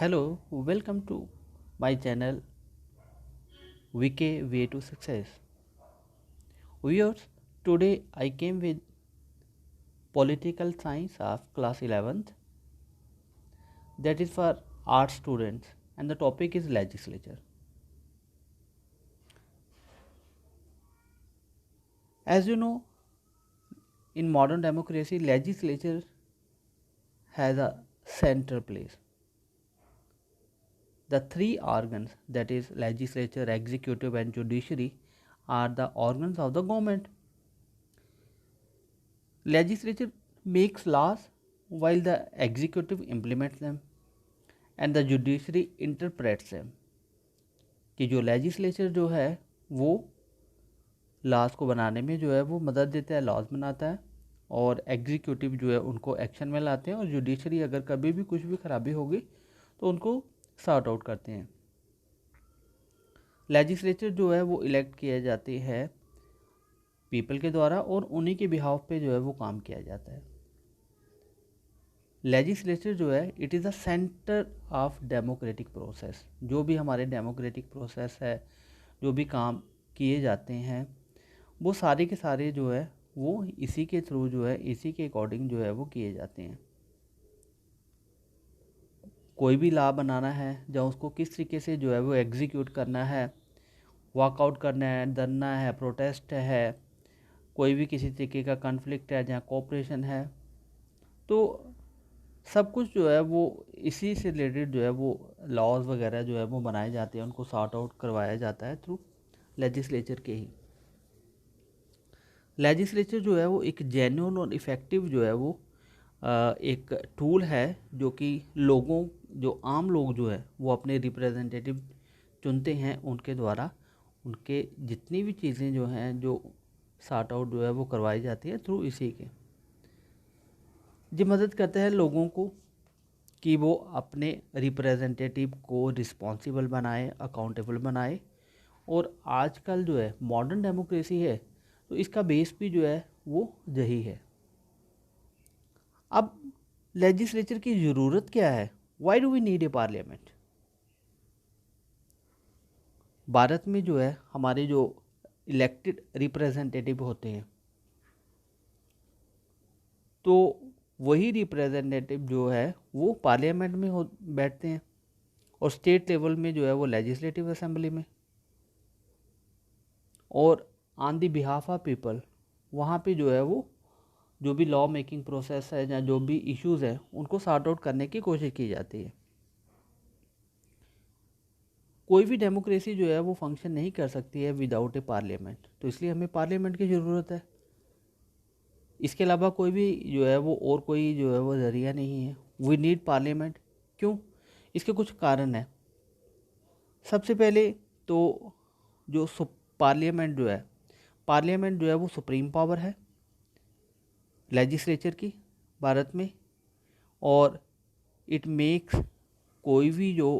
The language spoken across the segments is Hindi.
Hello, welcome to my channel VK Way to Success. Viewers, today I came with political science of class 11th, that is for art students, and the topic is legislature. As you know, in modern democracy, legislature has a central place. The three organs, that is legislature, executive and judiciary, are the organs of the government. Legislature makes laws while the executive implements them and the judiciary interprets them. कि जो लेजिस्लेचर जो है वो लॉज को बनाने में जो है वो मदद देता है, लॉज बनाता है, और एग्जीक्यूटिव जो है उनको एक्शन में लाते हैं, और जुडिशरी अगर कभी भी कुछ भी खराबी होगी तो उनको सॉर्ट आउट करते हैं। लेजिस्लेचर जो है वो इलेक्ट किए जाते हैं पीपल के द्वारा, और उन्हीं के बिहाफ पे जो है वो काम किया जाता है। लेजिस्लेचर जो है it is the centre of democratic process. जो भी हमारे डेमोक्रेटिक प्रोसेस है, जो भी काम किए जाते हैं, वो सारे के सारे जो है वो इसी के थ्रू जो है, इसी के अकॉर्डिंग जो है वो किए जाते हैं। कोई भी लॉ बनाना है या उसको किस तरीके से जो है वो एग्जीक्यूट करना है, वॉकआउट करना है, धरना है, प्रोटेस्ट है, कोई भी किसी तरीके का कन्फ्लिक्ट है जहाँ कोऑपरेशन है, तो सब कुछ जो है वो इसी से रिलेटेड जो है वो लॉज वगैरह जो है वो बनाए जाते हैं, उनको सॉर्ट आउट करवाया जाता है थ्रू लेजिस्लेचर के ही। लेजिस्लेचर जो है वो एक जेन्युइन और इफ़ेक्टिव जो है वो एक टूल है, जो कि लोगों, जो आम लोग जो है वो अपने रिप्रेजेंटेटिव चुनते हैं, उनके द्वारा उनके जितनी भी चीज़ें जो हैं जो सॉर्ट आउट जो है वो करवाई जाती है थ्रू इसी के। ये मदद करता है लोगों को कि वो अपने रिप्रेजेंटेटिव को रिस्पॉन्सिबल बनाए, अकाउंटेबल बनाए। और आजकल जो है मॉडर्न डेमोक्रेसी है, तो इसका बेस भी जो है वो यही है। अब लेजिस्लेचर की ज़रूरत क्या है? Why do we need a parliament? Bharat में जो है हमारे जो इलेक्टेड रिप्रेजेंटेटिव होते हैं, तो वही रिप्रेजेंटेटिव जो है वो पार्लियामेंट में बैठते हैं, और स्टेट लेवल में जो है वो लेजिस्लेटिव असेंबली में, और on the behalf of people वहाँ पे जो है वो जो भी लॉ मेकिंग प्रोसेस है या जो भी इश्यूज़ हैं उनको सॉर्ट आउट करने की कोशिश की जाती है। कोई भी डेमोक्रेसी जो है वो फंक्शन नहीं कर सकती है विदाउट ए पार्लियामेंट, तो इसलिए हमें पार्लियामेंट की ज़रूरत है। इसके अलावा कोई भी जो है वो और कोई जो है वो ज़रिया नहीं है। We need parliament. क्यों? इसके कुछ कारण हैं। सबसे पहले तो जो पार्लियामेंट जो है, पार्लियामेंट जो है वो सुप्रीम पावर है लेजिस्लेचर की भारत में, और इट मेक्स कोई भी जो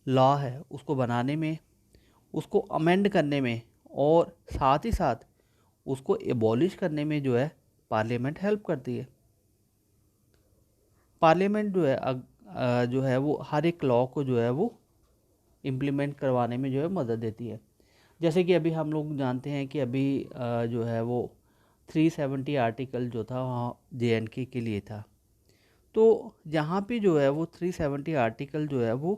लॉ है उसको बनाने में, उसको अमेंड करने में, और साथ ही साथ उसको एबॉलिश करने में जो है पार्लियामेंट हेल्प करती है। पार्लियामेंट जो है जो है वो हर एक लॉ को जो है वो इम्प्लीमेंट करवाने में जो है मदद देती है। जैसे कि अभी हम लोग जानते हैं कि अभी जो है वो 370 आर्टिकल जो था वहाँ JNK के लिए था, तो यहाँ पे जो है वो 370 आर्टिकल जो है वो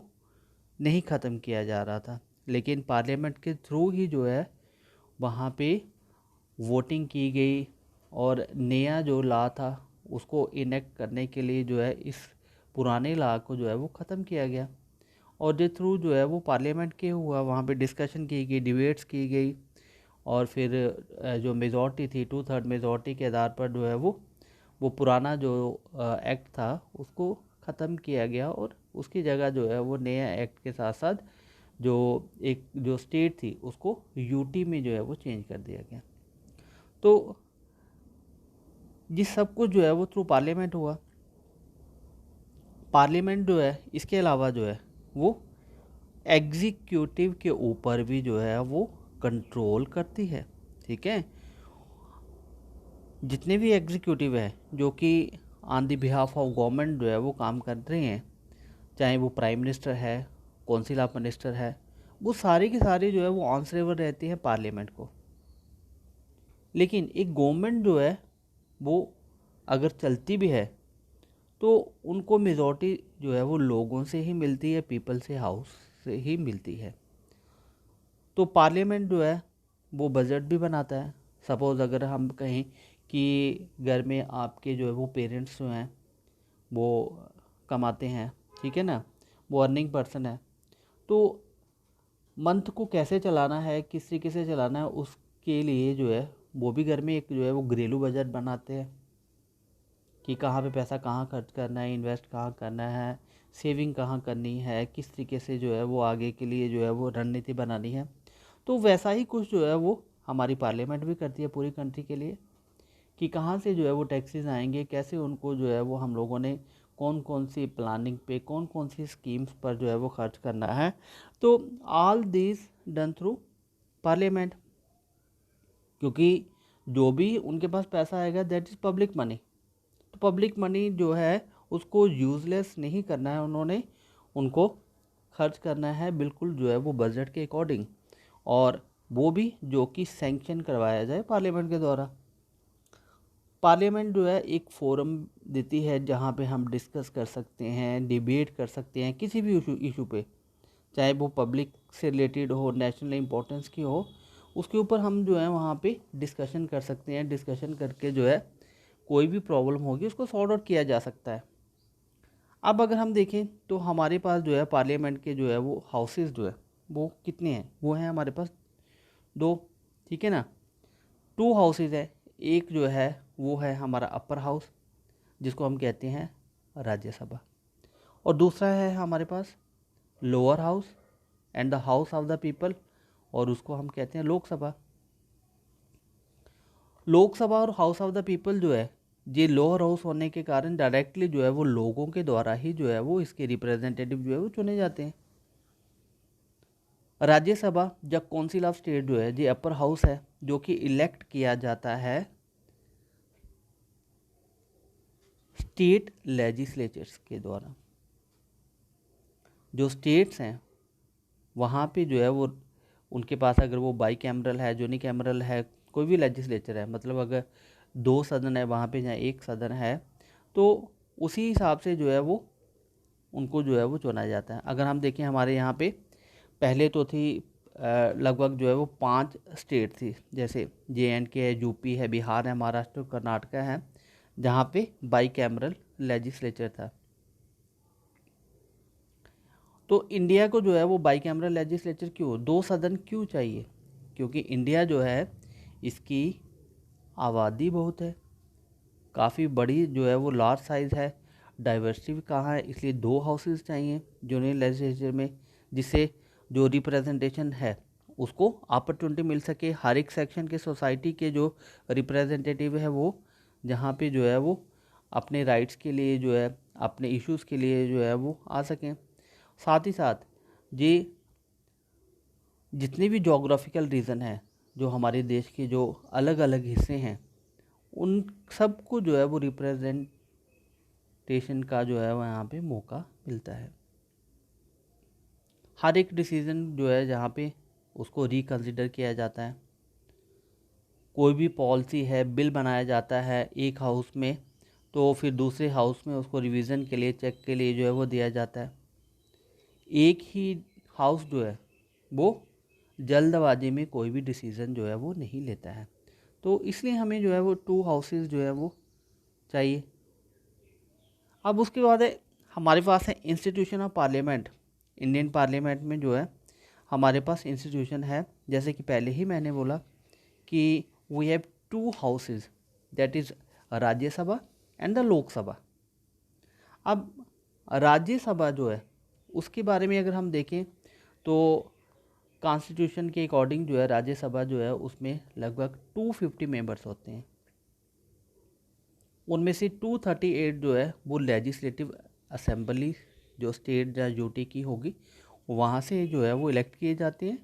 नहीं ख़त्म किया जा रहा था, लेकिन पार्लियामेंट के थ्रू ही जो है वहाँ पे वोटिंग की गई, और नया जो लॉ था उसको इनेक्ट करने के लिए जो है इस पुराने लॉ को जो है वो ख़त्म किया गया, और जो थ्रू जो है वो पार्लियामेंट के हुआ, वहाँ पे डिस्कशन की गई, डिबेट्स की गई, और फिर जो मेजॉरिटी थी 2/3 मेजॉरिटी के आधार पर जो है वो पुराना जो एक्ट था उसको ख़त्म किया गया, और उसकी जगह जो है वो नया एक्ट के साथ साथ जो एक जो स्टेट थी उसको यूटी में जो है वो चेंज कर दिया गया। तो ये सब कुछ जो है वो थ्रू पार्लियामेंट हुआ। पार्लियामेंट जो है इसके अलावा जो है वो एग्जीक्यूटिव के ऊपर भी जो है वो कंट्रोल करती है। ठीक है, जितने भी एग्जीक्यूटिव है जो कि on the behalf of government जो है वो काम कर रहे हैं, चाहे वो प्राइम मिनिस्टर है, काउंसिल ऑफ मिनिस्टर है, वो सारे के सारे जो है वो आंसरेबल रहते हैं पार्लियामेंट को। लेकिन एक गवर्नमेंट जो है वो अगर चलती भी है तो उनको मेजॉरिटी जो है वो लोगों से ही मिलती है, पीपल से, हाउस से ही मिलती है। तो पार्लियामेंट जो है वो बजट भी बनाता है। सपोज़ अगर हम कहें कि घर में आपके जो है वो पेरेंट्स जो हैं वो कमाते हैं, ठीक है ना, वो अर्निंग पर्सन है, तो मंथ को कैसे चलाना है, किस तरीके से चलाना है, उसके लिए जो है वो भी घर में एक जो है वो घरेलू बजट बनाते हैं कि कहाँ पे पैसा कहाँ खर्च करना है, इन्वेस्ट कहाँ करना है, सेविंग कहाँ करनी है, किस तरीके से जो है वो आगे के लिए जो है वो रणनीति बनानी है। तो वैसा ही कुछ जो है वो हमारी पार्लियामेंट भी करती है पूरी कंट्री के लिए कि कहाँ से जो है वो टैक्सेस आएंगे, कैसे उनको जो है वो हम लोगों ने कौन कौन सी प्लानिंग पे, कौन कौन सी स्कीम्स पर जो है वो खर्च करना है। तो all this done through parliament, क्योंकि जो भी उनके पास पैसा आएगा दैट इज़ पब्लिक मनी। तो पब्लिक मनी जो है उसको यूज़लेस नहीं करना है उन्होंने, उनको खर्च करना है बिल्कुल जो है वो बजट के अकॉर्डिंग, और वो भी जो कि सैंक्शन करवाया जाए पार्लियामेंट के द्वारा। पार्लियामेंट जो है एक फोरम देती है जहाँ पे हम डिस्कस कर सकते हैं, डिबेट कर सकते हैं किसी भी इशू पे, चाहे वो पब्लिक से रिलेटेड हो, नेशनल इम्पोर्टेंस की हो, उसके ऊपर हम जो है वहाँ पे डिस्कशन कर सकते हैं। डिस्कशन करके जो है कोई भी प्रॉब्लम होगी उसको सॉर्ट आउट किया जा सकता है। अब अगर हम देखें तो हमारे पास जो है पार्लियामेंट के जो है वो हाउसेस जो है वो कितने हैं, वो हैं हमारे पास दो, ठीक है ना। टू हाउसेज है, एक जो है वो है हमारा अपर हाउस जिसको हम कहते हैं राज्यसभा, और दूसरा है हमारे पास lower house and the house of the people, और उसको हम कहते हैं लोकसभा। लोकसभा और हाउस ऑफ द पीपल जो है ये लोअर हाउस होने के कारण डायरेक्टली जो है वो लोगों के द्वारा ही जो है वो इसके रिप्रेजेंटेटिव जो है वो चुने जाते हैं। राज्यसभा जब काउंसिल ऑफ स्टेट जो है ये अपर हाउस है जो कि इलेक्ट किया जाता है स्टेट लेजिस्लेचर्स के द्वारा। जो स्टेट्स हैं वहाँ पे जो है वो उनके पास अगर वो बाई कैमरल है, यूनि कैमरल है, कोई भी लेजिस्लेचर है, मतलब अगर दो सदन है वहाँ पे या एक सदन है, तो उसी हिसाब से जो है वो उनको जो है वो चुना जाता है। अगर हम देखें हमारे यहाँ पे पहले तो थी लगभग जो है वो 5 स्टेट थी, जैसे JNK है, यूपी है, बिहार है, महाराष्ट्र, कर्नाटका है, जहाँ पे बाई कैमरल लेजिस्लेचर था। तो इंडिया को जो है वो बाई कैमरल लेजिस्लेचर क्यों, दो सदन क्यों चाहिए, क्योंकि इंडिया जो है इसकी आबादी बहुत है, काफ़ी बड़ी जो है वो लार्ज साइज़ है, डाइवर्सिटी भी कहाँ है, इसलिए दो हाउसेस चाहिए यूनियन लेजिस्लेचर में, जिससे जो रिप्रेजेंटेशन है उसको अपॉर्चुनिटी मिल सके। हर एक सेक्शन के सोसाइटी के जो रिप्रेजेंटेटिव है वो जहाँ पे जो है वो अपने राइट्स के लिए जो है, अपने इश्यूज़ के लिए जो है वो आ सकें। साथ ही साथ ये जितने भी जोग्राफिकल रीजन हैं, जो हमारे देश के जो अलग अलग हिस्से हैं, उन सबको जो है वो रिप्रेजेंटेशन का जो है वो यहाँ पे मौका मिलता है। हर एक डिसीज़न जो है जहाँ पे उसको रिकन्सिडर किया जाता है। कोई भी पॉलिसी है, बिल बनाया जाता है एक हाउस में, तो फिर दूसरे हाउस में उसको रिवीजन के लिए, चेक के लिए जो है वो दिया जाता है। एक ही हाउस जो है वो जल्दबाजी में कोई भी डिसीज़न जो है वो नहीं लेता है, तो इसलिए हमें जो है वो टू हाउसेस जो है वो चाहिए। अब उसके बाद है हमारे पास है institution of parliament. Indian parliament में जो है हमारे पास इंस्टीट्यूशन है, जैसे कि पहले ही मैंने बोला कि we have two houses, that is Rajya Sabha and the Lok Sabha. अब राज्यसभा जो है उसके बारे में अगर हम देखें तो कॉन्स्टिट्यूशन के अकॉर्डिंग जो है राज्यसभा जो है उसमें लगभग 250 मेंबर्स होते हैं। उनमें से 238 जो है वो लेजिस्लेटिव असेंबली जो स्टेट या यूटी की होगी वहाँ से जो है वो इलेक्ट किए जाते हैं।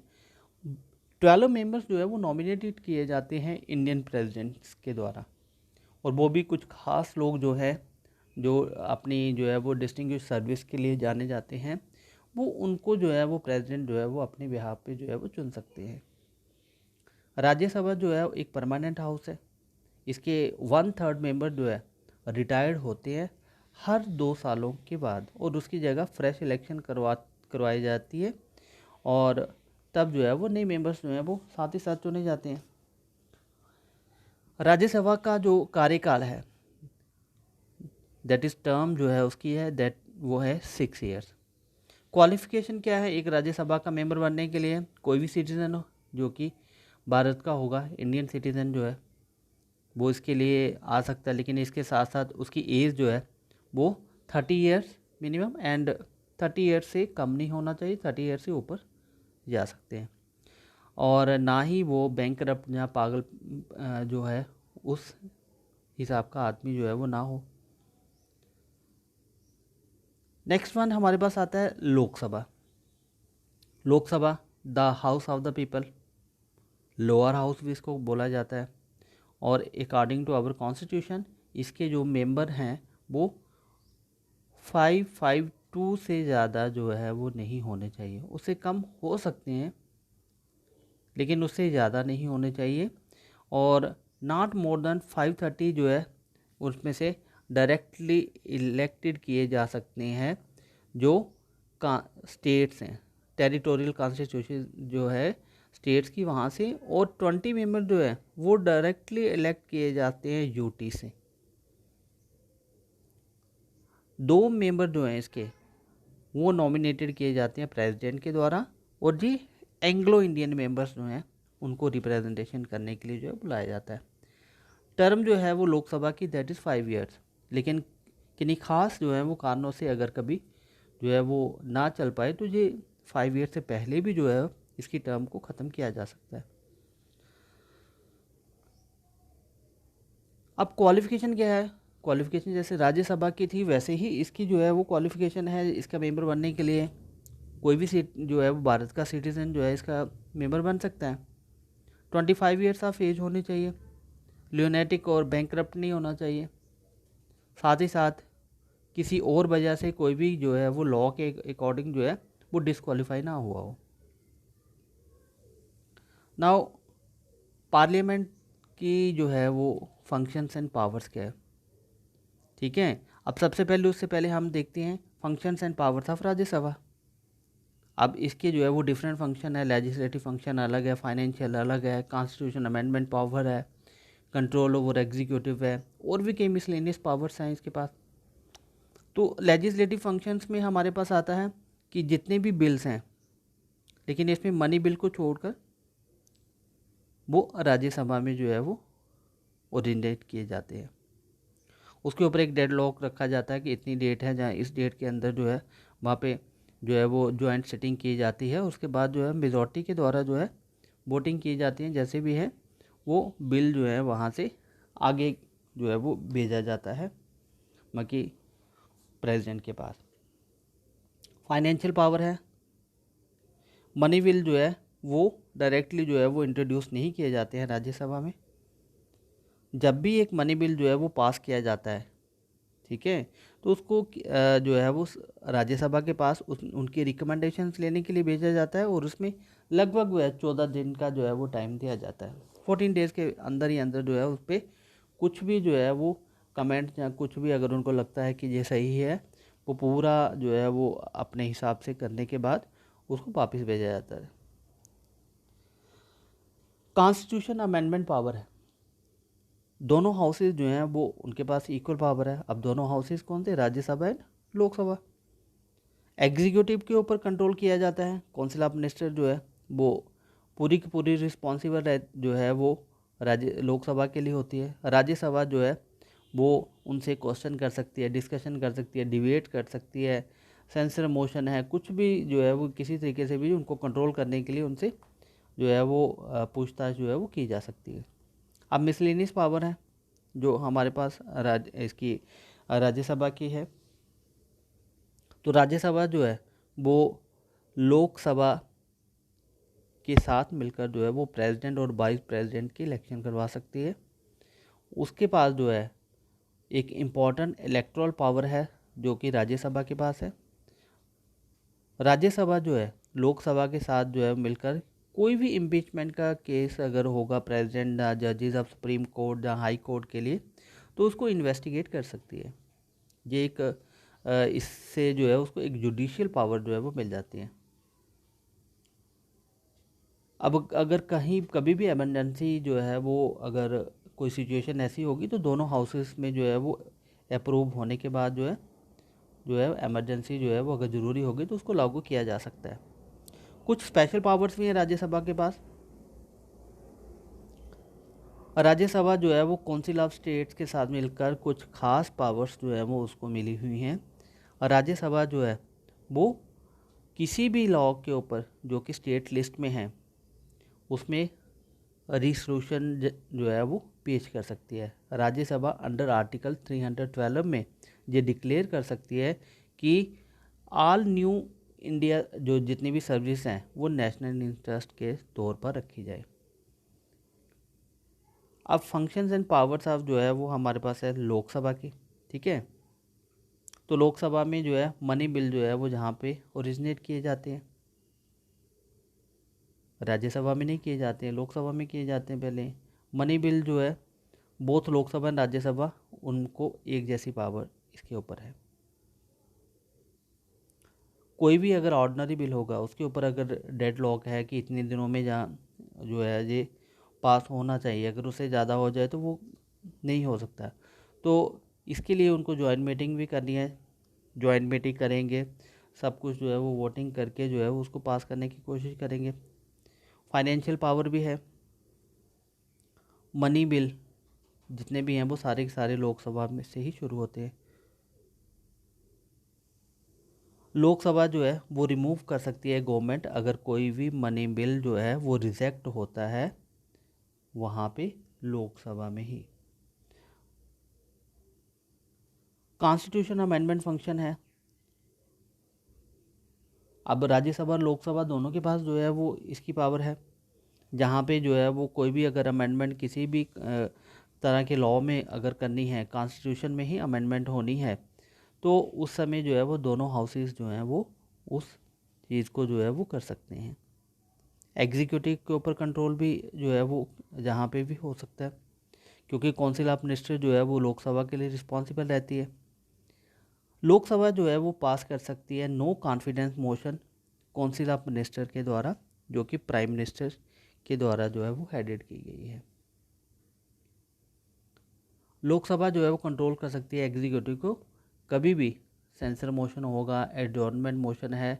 12 मेंबर्स जो है वो नॉमिनेटेड किए जाते हैं इंडियन प्रेसिडेंट्स के द्वारा, और वो भी कुछ खास लोग जो है जो अपनी जो है वो डिस्टिंग्विश सर्विस के लिए जाने जाते हैं, वो उनको जो है वो प्रेसिडेंट जो है वो अपने बिहाफ पे जो है वो चुन सकते हैं। राज्यसभा जो है एक परमानेंट हाउस है। इसके 1/3 मेंबर जो है रिटायर्ड होते हैं हर 2 सालों के बाद, और उसकी जगह फ्रेश इलेक्शन करवाई जाती है, और तब जो है वो नए मेंबर्स जो हैं वो साथ ही साथ चुने जाते हैं। राज्यसभा का जो कार्यकाल है, दैट इज़ टर्म जो है उसकी है दैट वो है 6 ईयर्स। क्वालिफिकेशन क्या है एक राज्यसभा का मेंबर बनने के लिए? कोई भी सिटीज़न हो जो कि भारत का होगा, इंडियन सिटीज़न जो है वो इसके लिए आ सकता है, लेकिन इसके साथ साथ उसकी एज जो है वो 30 ईयर्स मिनिमम, एंड 30 ईयर्स से कम नहीं होना चाहिए, 30 ईयर्स से ऊपर जा सकते हैं। और ना ही वो बैंकरप्ट या पागल जो है उस हिसाब का आदमी जो है वो ना हो। नेक्स्ट वन हमारे पास आता है Lok Sabha. Lok Sabha the house of the people, lower house भी इसको बोला जाता है, और अकॉर्डिंग टू आवर कॉन्स्टिट्यूशन इसके जो मेंबर हैं वो 552 से ज़्यादा जो है वो नहीं होने चाहिए। उससे कम हो सकते हैं लेकिन उससे ज़्यादा नहीं होने चाहिए, और नॉट मोर देन 530 जो है उसमें से डायरेक्टली इलेक्टेड किए जा सकते हैं जो स्टेट्स हैं, टेरिटोरियल कॉन्स्टिट्यूशन जो है स्टेट्स की वहाँ से, और 20 मेंबर जो है वो डायरेक्टली इलेक्ट किए जाते हैं यूटी से। 2 मेंबर जो हैं इसके वो नॉमिनेटेड किए जाते हैं प्रेसिडेंट के द्वारा, और जी एंग्लो इंडियन मेंबर्स जो हैं उनको रिप्रेजेंटेशन करने के लिए जो है बुलाया जाता है। टर्म जो है वो लोकसभा की दैट इज़ 5 ईयर्स, लेकिन किन्हीं खास जो है वो कारणों से अगर कभी जो है वो ना चल पाए तो ये 5 ईयर से पहले भी जो है इसकी टर्म को ख़त्म किया जा सकता है। अब क्वालिफिकेशन क्या है? क्वालिफिकेशन जैसे राज्यसभा की थी वैसे ही इसकी जो है वो क्वालिफिकेशन है इसका मेंबर बनने के लिए। कोई भी सीट जो है वो भारत का सिटीज़न जो है इसका मेंबर बन सकता है। 25 ईयर्स ऑफ एज होनी चाहिए, ल्यूनेटिक और बैंकरप्ट नहीं होना चाहिए, साथ ही साथ किसी और वजह से कोई भी जो है वो लॉ के अकॉर्डिंग जो है वो डिसक्वालीफाई ना हुआ हो। नाउ पार्लियामेंट की जो है वो फंक्शंस एंड पावर्स क्या है, ठीक है। अब सबसे पहले उससे पहले हम देखते हैं functions and powers of Rajya Sabha. अब इसके जो है वो डिफरेंट फंक्शन है, लेजिस्लेटिव फंक्शन अलग है, फाइनेंशियल अलग है, कॉन्स्टिट्यूशन अमेंडमेंट पावर है, कंट्रोल ओवर एग्जीक्यूटिव है, और भी कई मिसलेनियस पावर्स हैं इसके पास। तो लेजिस्लेटिव फंक्शंस में हमारे पास आता है कि जितने भी बिल्स हैं, लेकिन इसमें मनी बिल को छोड़कर वो राज्यसभा में जो है वो ओरिजिनेट किए जाते हैं। उसके ऊपर एक डेड लॉक रखा जाता है कि इतनी डेट है जहाँ इस डेट के अंदर जो है वहाँ पे जो है वो जॉइंट सिटिंग की जाती है। उसके बाद जो है मेजॉरिटी के द्वारा जो है वोटिंग की जाती है, जैसे भी है वो बिल जो है वहाँ से आगे जो है वो भेजा जाता है बाकी प्रेसिडेंट के पास। फाइनेंशियल पावर है, मनी बिल जो है वो डायरेक्टली जो है वो इंट्रोड्यूस नहीं किए जाते हैं राज्यसभा में। जब भी एक मनी बिल जो है वो पास किया जाता है, ठीक है, तो उसको जो है वो राज्यसभा के पास उनकी रिकमेंडेशंस लेने के लिए भेजा जाता है, और उसमें लगभग जो है 14 दिन का जो है वो टाइम दिया जाता है। 14 डेज़ के अंदर ही अंदर जो है उस पर कुछ भी जो है वो कमेंट या कुछ भी अगर उनको लगता है कि ये सही है, वो पूरा जो है वो अपने हिसाब से करने के बाद उसको वापस भेजा जाता है। कॉन्स्टिट्यूशन अमेंडमेंट पावर है, दोनों हाउसेज जो हैं वो उनके पास इक्वल पावर है। अब दोनों हाउसेज कौन थे? राज्यसभा एंड लोकसभा। एग्जीक्यूटिव के ऊपर कंट्रोल किया जाता है, काउंसिल ऑफ मिनिस्टर जो है वो पूरी की पूरी रिस्पॉन्सिबल जो है वो लोकसभा के लिए होती है। राज्यसभा जो है वो उनसे क्वेश्चन कर सकती है, डिस्कशन कर सकती है, डिबेट कर सकती है, सेंसर मोशन है, कुछ भी जो है वो किसी तरीके से भी उनको कंट्रोल करने के लिए उनसे जो है वो पूछताछ जो है वो की जा सकती है। अब मिसलेनियस पावर है जो हमारे पास इसकी राज्यसभा की है। तो राज्यसभा जो है वो लोकसभा के साथ मिलकर जो है वो प्रेसिडेंट और वाइस प्रेसिडेंट की इलेक्शन करवा सकती है। उसके पास जो है एक इम्पॉर्टेंट इलेक्टोरल पावर है जो कि राज्यसभा के पास है। राज्यसभा जो है लोकसभा के साथ जो है मिलकर कोई भी इम्पीचमेंट का केस अगर होगा प्रेसिडेंट, जजेस ऑफ सुप्रीम कोर्ट या हाई कोर्ट के लिए, तो उसको इन्वेस्टिगेट कर सकती है। ये एक इससे जो है उसको एक जुडिशियल पावर जो है वो मिल जाती है। अब अगर कहीं कभी भी इमरजेंसी जो है वो अगर कोई सिचुएशन ऐसी होगी तो दोनों हाउसेस में जो है वो अप्रूव होने के बाद जो है इमरजेंसी जो है वो अगर ज़रूरी होगी तो उसको लागू किया जा सकता है। कुछ स्पेशल पावर्स भी हैं राज्यसभा के पास। और राज्यसभा जो है वो काउंसिल ऑफ स्टेट्स के साथ मिलकर कुछ खास पावर्स जो है वो उसको मिली हुई हैं। और राज्यसभा जो है वो किसी भी लॉ के ऊपर जो कि स्टेट लिस्ट में है उसमें रिसोल्यूशन जो है वो पेश कर सकती है। राज्यसभा अंडर आर्टिकल 312 में ये डिक्लेयर कर सकती है कि ऑल न्यू इंडिया जो जितनी भी सर्विस हैं वो नेशनल इंटरेस्ट के तौर पर रखी जाए। अब फंक्शंस एंड पावर्स ऑफ जो है वो हमारे पास है लोकसभा की, ठीक है। तो लोकसभा में जो है मनी बिल जो है वो जहाँ पे ओरिजिनेट किए जाते हैं, राज्यसभा में नहीं किए जाते हैं, लोकसभा में किए जाते हैं। पहले मनी बिल जो है बोथ लोकसभा एंड राज्यसभा उनको एक जैसी पावर इसके ऊपर है। कोई भी अगर ऑर्डिनरी बिल होगा उसके ऊपर अगर डेडलॉक है कि इतने दिनों में जहाँ जो है ये पास होना चाहिए, अगर उससे ज़्यादा हो जाए तो वो नहीं हो सकता। तो इसके लिए उनको जॉइंट मीटिंग भी करनी है, जॉइंट मीटिंग करेंगे, सब कुछ जो है वो वोटिंग करके जो है वो उसको पास करने की कोशिश करेंगे। फाइनेंशियल पावर भी है। मनी बिल जितने भी हैं वो सारे के सारे लोकसभा में से ही शुरू होते हैं। लोकसभा जो है वो रिमूव कर सकती है गवर्नमेंट अगर कोई भी मनी बिल जो है वो रिजेक्ट होता है वहाँ पे लोकसभा में ही। कॉन्स्टिट्यूशन अमेंडमेंट फंक्शन है। अब राज्यसभा और लोकसभा दोनों के पास जो है वो इसकी पावर है, जहाँ पे जो है वो कोई भी अगर अमेंडमेंट किसी भी तरह के लॉ में अगर करनी है, कॉन्स्टिट्यूशन में ही अमेंडमेंट होनी है, तो उस समय जो है वो दोनों हाउसेस जो हैं वो उस चीज़ को जो है वो कर सकते हैं। एग्जीक्यूटिव के ऊपर कंट्रोल भी जो है वो जहाँ पे भी हो सकता है, क्योंकि काउंसिल ऑफ मिनिस्टर जो है वो लोकसभा के लिए रिस्पॉन्सिबल रहती है। लोकसभा जो है वो पास कर सकती है no confidence motion council of minister के द्वारा, जो कि प्राइम मिनिस्टर के द्वारा जो है वो हेडेड की गई है। लोकसभा जो है वो कंट्रोल कर सकती है एग्जीक्यूटिव को। कभी भी सेंसर मोशन होगा, एडजॉर्नमेंट मोशन है,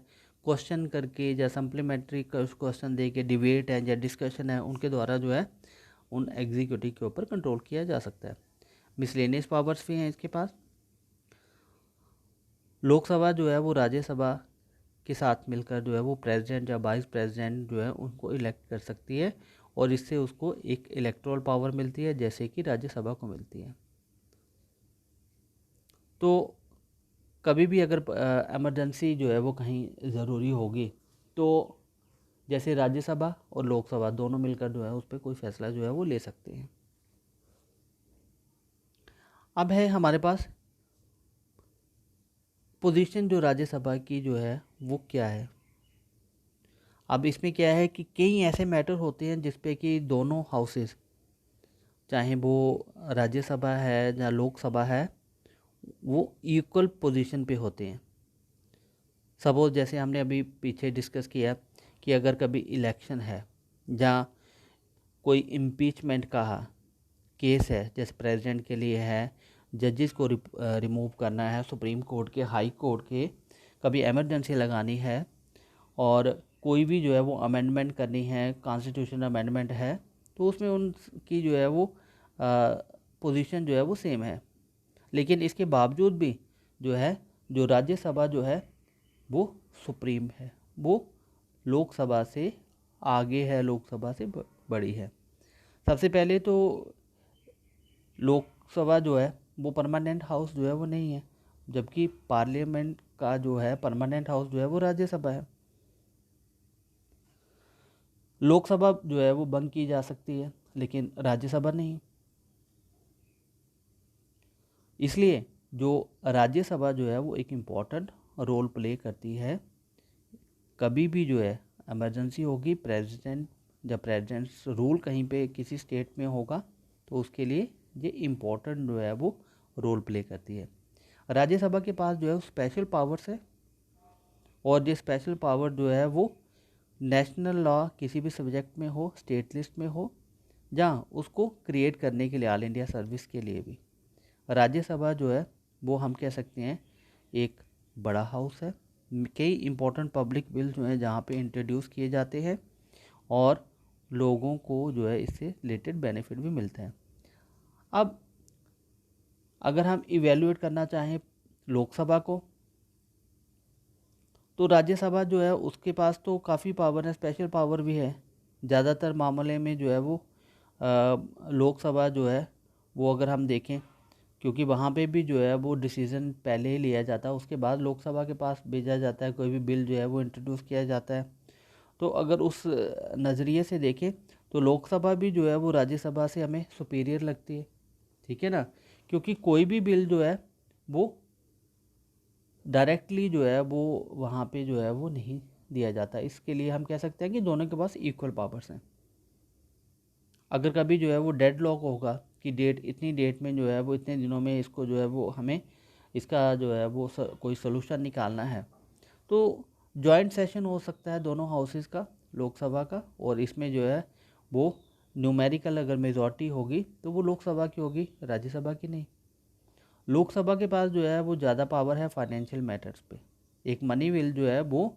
क्वेश्चन करके या सप्लीमेंट्री क्वेश्चन दे के डिबेट है या डिस्कशन है, उनके द्वारा जो है उन एग्जीक्यूटिव के ऊपर कंट्रोल किया जा सकता है। मिसलेनियस पावर्स भी हैं इसके पास। लोकसभा जो है वो राज्यसभा के साथ मिलकर जो है वो प्रेसिडेंट या वाइस प्रेसिडेंट जो है उनको इलेक्ट कर सकती है, और इससे उसको एक इलेक्टोरल पावर मिलती है जैसे कि राज्यसभा को मिलती है। तो कभी भी अगर इमरजेंसी जो है वो कहीं ज़रूरी होगी तो जैसे राज्यसभा और लोकसभा दोनों मिलकर जो है उस पर कोई फैसला जो है वो ले सकते हैं। अब है हमारे पास पोजीशन जो राज्यसभा की जो है वो क्या है। अब इसमें क्या है कि कई ऐसे मैटर होते हैं जिस पे कि दोनों हाउसेस, चाहे वो राज्यसभा है या लोकसभा है, वो इक्वल पोजीशन पे होते हैं। सपोज जैसे हमने अभी पीछे डिस्कस किया कि अगर कभी इलेक्शन है या कोई इम्पीचमेंट का केस है, जैसे प्रेसिडेंट के लिए है, जजेस को रिमूव करना है सुप्रीम कोर्ट के, हाई कोर्ट के, कभी इमरजेंसी लगानी है और कोई भी जो है वो अमेंडमेंट करनी है, कॉन्स्टिट्यूशन अमेंडमेंट है, तो उसमें उनकी जो है वो पोजीशन जो है वो सेम है। लेकिन इसके बावजूद भी जो है जो राज्यसभा जो है वो सुप्रीम है, वो लोकसभा से आगे है, लोकसभा से बड़ी है। सबसे पहले तो लोकसभा जो है वो परमानेंट हाउस जो है वो नहीं है, जबकि पार्लियामेंट का जो है परमानेंट हाउस जो है वो राज्यसभा है। लोकसभा जो है वो बंद की जा सकती है लेकिन राज्यसभा नहीं। इसलिए जो राज्यसभा जो है वो एक इम्पॉर्टेंट रोल प्ले करती है। कभी भी जो है इमरजेंसी होगी, जब प्रेसिडेंट्स रूल कहीं पे किसी स्टेट में होगा तो उसके लिए ये इम्पोर्टेंट जो है वो रोल प्ले करती है। राज्यसभा के पास जो है स्पेशल पावर्स है, और ये स्पेशल पावर जो है वो नेशनल लॉ किसी भी सब्जेक्ट में हो, स्टेट लिस्ट में हो, जहाँ उसको क्रिएट करने के लिए ऑल इंडिया सर्विस के लिए भी राज्यसभा जो है वो हम कह सकते हैं एक बड़ा हाउस है। कई इम्पोर्टेंट पब्लिक बिल जो हैं जहाँ पे इंट्रोड्यूस किए जाते हैं और लोगों को जो है इससे रिलेटेड बेनिफिट भी मिलते हैं। अब अगर हम इवेल्युएट करना चाहें लोकसभा को, तो राज्यसभा जो है उसके पास तो काफ़ी पावर है, स्पेशल पावर भी है। ज़्यादातर मामले में जो है वो लोकसभा जो है वो अगर हम देखें, क्योंकि वहाँ पे भी जो है वो डिसीज़न पहले ही लिया जाता है, उसके बाद लोकसभा के पास भेजा जाता है, कोई भी बिल जो है वो इंट्रोड्यूस किया जाता है। तो अगर उस नज़रिए से देखें तो लोकसभा भी जो है वो राज्यसभा से हमें सुपीरियर लगती है, ठीक है ना, क्योंकि कोई भी बिल जो है वो डायरेक्टली जो है वो वहाँ पे जो है वो नहीं दिया जाता। इसके लिए हम कह सकते हैं कि दोनों के पास इक्वल पावर्स हैं। अगर कभी जो है वो डेड लॉक होगा कि इतनी डेट में जो है वो इतने दिनों में इसको जो है वो हमें इसका जो है वो कोई सोल्यूशन निकालना है, तो जॉइंट सेशन हो सकता है दोनों हाउसेस का, लोकसभा का, और इसमें जो है वो न्यूमेरिकल अगर मेजॉरिटी होगी तो वो लोकसभा की होगी, राज्यसभा की नहीं। लोकसभा के पास जो है वो ज़्यादा पावर है फाइनेंशियल मैटर्स पे। एक मनी बिल जो है वो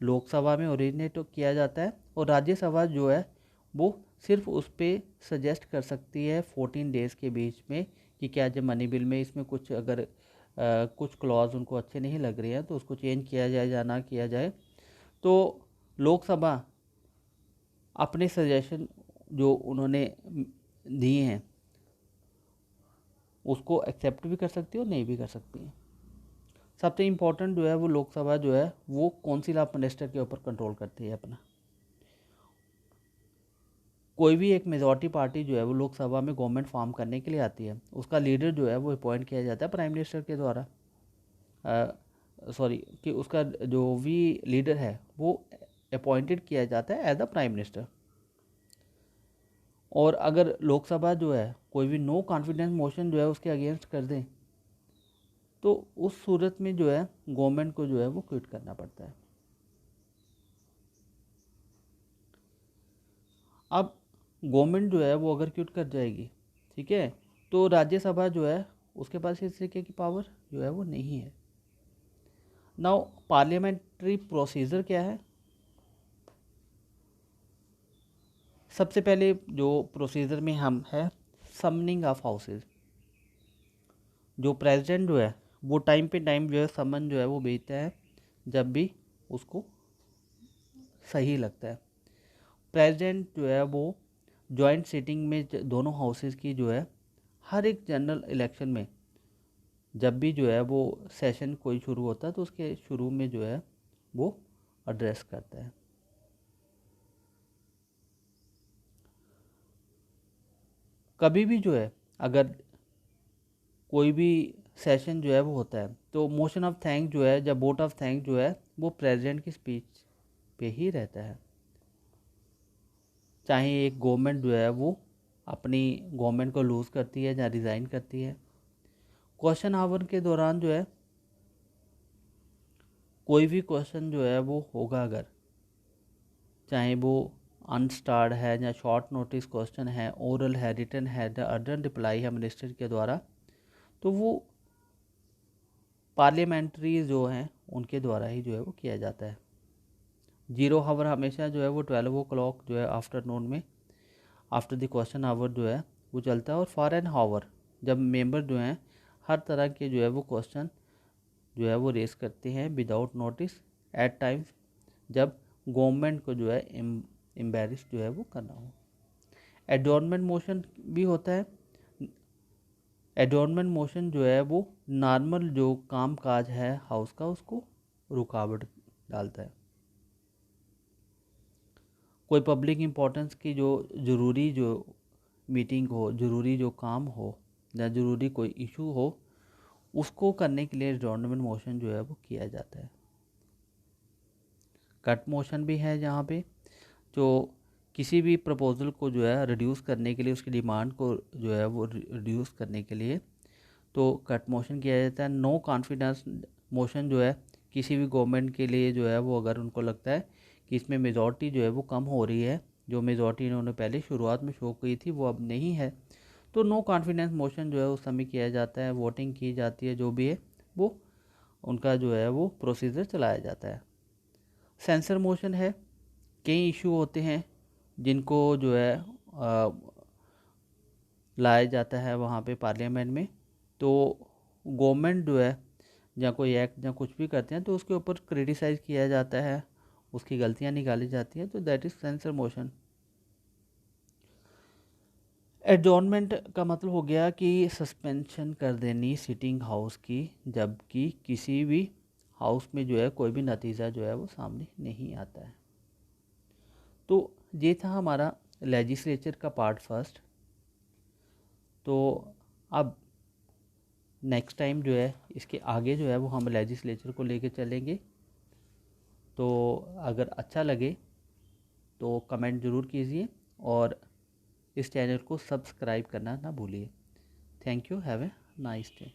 लोकसभा में ओरिजिनेट किया जाता है, और राज्यसभा जो है वो सिर्फ उस पर सजेस्ट कर सकती है 14 डेज़ के बीच में कि क्या जो मनी बिल में इसमें कुछ अगर कुछ क्लॉज उनको अच्छे नहीं लग रहे हैं तो उसको चेंज किया जाए या ना किया जाए। तो लोकसभा अपने सजेशन जो उन्होंने दिए हैं उसको एक्सेप्ट भी कर सकती है और नहीं भी कर सकती है। सबसे इम्पोर्टेंट जो है वो लोकसभा जो है वो काउंसिल ऑफ मिनिस्टर के ऊपर कंट्रोल करती है अपना। कोई भी एक मेजॉरिटी पार्टी जो है वो लोकसभा में गवर्नमेंट फॉर्म करने के लिए आती है, उसका लीडर जो है वो अपॉइंट किया जाता है प्राइम मिनिस्टर के द्वारा, सॉरी कि उसका जो भी लीडर है वो अपॉइंटेड किया जाता है एज अ प्राइम मिनिस्टर। और अगर लोकसभा जो है कोई भी नो कॉन्फिडेंस मोशन जो है उसके अगेंस्ट कर दें तो उस सूरत में जो है गवर्नमेंट को जो है वो क्विट करना पड़ता है। अब गवर्नमेंट जो है वो अगर क्विट कर जाएगी, ठीक है, तो राज्यसभा जो है उसके पास इस तरीके की पावर जो है वो नहीं है। नाउ पार्लियामेंट्री प्रोसीजर क्या है? सबसे पहले जो प्रोसीजर में हम है समनिंग ऑफ हाउसेज। जो प्रेसिडेंट जो है वो टाइम पे टाइम जो है समन जो है वो भेजता है जब भी उसको सही लगता है। प्रेसिडेंट जो है वो जॉइंट सीटिंग में दोनों हाउसेज की जो है हर एक जनरल इलेक्शन में जब भी जो है वो सेशन कोई शुरू होता है तो उसके शुरू में जो है वो एड्रेस करता है। कभी भी जो है अगर कोई भी सेशन जो है वो होता है तो मोशन ऑफ थैंक जो है या वोट ऑफ थैंक जो है वो प्रेसिडेंट की स्पीच पे ही रहता है। चाहे एक गवर्नमेंट जो है वो अपनी गवर्नमेंट को लूज़ करती है या रिज़ाइन करती है, क्वेश्चन आवर के दौरान जो है कोई भी क्वेश्चन जो है वो होगा, अगर चाहे वो अनस्टार्ड है या शॉर्ट नोटिस क्वेश्चन है, ओरल है, रिटन है या अर्जेंट रिप्लाई है मिनिस्टर के द्वारा, तो वो पार्लियामेंट्री जो हैं उनके द्वारा ही जो है वो किया जाता है। जीरो हावर हमेशा जो है वो 12 o'clock जो है आफ्टरनून में आफ्टर द क्वेश्चन आवर जो है वो चलता है। और फॉर एन हावर जब मेंबर जो हैं हर तरह के जो है वो क्वेश्चन जो है वो रेस करते हैं विदाउट नोटिस एट टाइम्स, जब गवर्नमेंट को जो है एम्बेरस जो है वो करना हो। एडोर्नमेंट मोशन भी होता है। एडोर्नमेंट मोशन जो है वो नॉर्मल जो काम काज है हाउस का उसको रुकावट डालता है। कोई पब्लिक इम्पोर्टेंस की जो ज़रूरी जो मीटिंग हो, ज़रूरी जो काम हो या ज़रूरी कोई इशू हो, उसको करने के लिए एडजॉर्नमेंट मोशन जो है वो किया जाता है। कट मोशन भी है जहाँ पे जो किसी भी प्रपोज़ल को जो है रिड्यूस करने के लिए, उसकी डिमांड को जो है वो रिड्यूस करने के लिए तो कट मोशन किया जाता है। नो कॉन्फिडेंस मोशन जो है किसी भी गवर्नमेंट के लिए जो है वो, अगर उनको लगता है कि इसमें मेजॉरिटी जो है वो कम हो रही है, जो मेजॉरिटी इन्होंने पहले शुरुआत में शो की थी वो अब नहीं है, तो नो कॉन्फिडेंस मोशन जो है उस समय किया जाता है, वोटिंग की जाती है, जो भी है वो उनका जो है वो प्रोसीजर चलाया जाता है। सेंसर मोशन है, कई इशू होते हैं जिनको जो है लाया जाता है वहाँ पे पार्लियामेंट में, तो गवर्नमेंट जो है या कोई एक्ट या कुछ भी करते हैं तो उसके ऊपर क्रिटिसाइज़ किया जाता है, उसकी गलतियाँ निकाली जाती हैं, तो that is censure motion. Adjournment का मतलब हो गया कि सस्पेंशन कर देनी सिटिंग हाउस की, जबकि किसी भी हाउस में जो है कोई भी नतीजा जो है वो सामने नहीं आता है। तो ये था हमारा लेजिस्लेचर का पार्ट फर्स्ट। तो अब नेक्स्ट टाइम जो है इसके आगे जो है वो हम लेजिस्लेचर को लेके चलेंगे। तो अगर अच्छा लगे तो कमेंट ज़रूर कीजिए और इस चैनल को सब्सक्राइब करना ना भूलिए। Thank you, have a nice day.